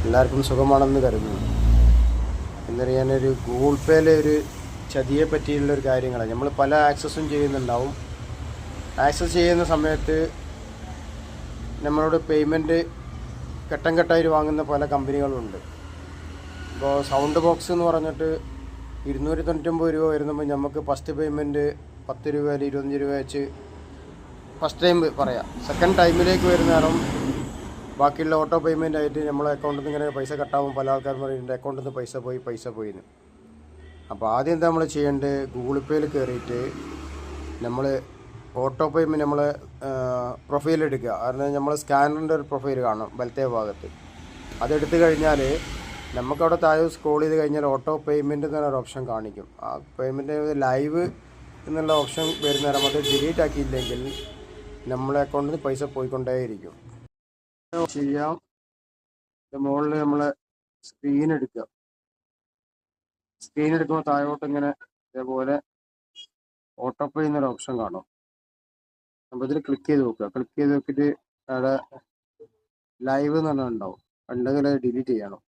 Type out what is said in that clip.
എല്ലാവർക്കും സുഖമാണെന്ന് കരുതുന്നു. ഇന്നലെ ഞാനൊരു ഗൂഗിൾ പേയിലെ ഒരു ചതിയെ പറ്റിയുള്ളൊരു കാര്യങ്ങളാണ്. നമ്മൾ പല ആക്സസും ചെയ്യുന്നുണ്ടാവും. ആക്സസ് ചെയ്യുന്ന സമയത്ത് നമ്മളോട് പേയ്മെൻറ്റ് ഘട്ടം ഘട്ടമായിട്ട് വാങ്ങുന്ന പല കമ്പനികളുണ്ട്. ഇപ്പോൾ സൗണ്ട് ബോക്സ് എന്ന് പറഞ്ഞിട്ട് 299 രൂപ വരുമ്പോൾ നമുക്ക് ഫസ്റ്റ് പേയ്മെൻറ്റ് 10 രൂപ അല്ലെങ്കിൽ 25 രൂപ വെച്ച് ഫസ്റ്റ് ടൈം പറയാം. സെക്കൻഡ് ടൈമിലേക്ക് വരുന്ന നേരം ബാക്കിയുള്ള ഓട്ടോ പേയ്മെൻ്റ് ആയിട്ട് നമ്മളെ അക്കൗണ്ടിൽ നിന്ന് ഇങ്ങനെ പൈസ കട്ടാവും. പല ആൾക്കാരും പറയും എൻ്റെ അക്കൗണ്ടിൽ നിന്ന് പൈസ പോയി എന്ന്. അപ്പോൾ ആദ്യം എന്താ നമ്മൾ ചെയ്യേണ്ടത്, ഗൂഗിൾ പേയിൽ കയറിയിട്ട് നമ്മൾ ഓട്ടോ പേയ്മെൻറ്റ് നമ്മൾ പ്രൊഫൈൽ എടുക്കുക. കാരണം നമ്മൾ സ്കാനറിൻ്റെ ഒരു പ്രൊഫൈൽ കാണും വലത്തേ ഭാഗത്ത്. അതെടുത്ത് കഴിഞ്ഞാൽ നമുക്കവിടെ താഴെ സ്ക്രോൾ ചെയ്ത് കഴിഞ്ഞാൽ ഓട്ടോ പേയ്മെൻറ്റ് എന്ന് പറഞ്ഞൊരു ഓപ്ഷൻ കാണിക്കും. ആ പേയ്മെൻറ്റ് ലൈവ് എന്നുള്ള ഓപ്ഷൻ വരുന്ന നേരം അത് ഡിലീറ്റ് ആക്കിയില്ലെങ്കിൽ നമ്മളെ അക്കൗണ്ടിൽ നിന്ന് പൈസ പോയിക്കൊണ്ടേയിരിക്കും. ചെയ്യാം. മുകളിൽ നമ്മളെ സ്ക്രീൻ എടുക്കുക. സ്ക്രീൻ എടുക്കുമ്പോൾ താഴോട്ട് ഇങ്ങനെ ഇതേപോലെ ഓട്ടോ പേ എന്നൊരു ഓപ്ഷൻ കാണും. അപ്പോൾ ഇതിൽ ക്ലിക്ക് ചെയ്ത് നോക്കുക. ക്ലിക്ക് ചെയ്ത് നോക്കിയിട്ട് അവിടെ ലൈവ് എന്ന് പറഞ്ഞാൽ ഉണ്ടാവും. ഉണ്ടെങ്കിൽ ഡിലീറ്റ് ചെയ്യണം.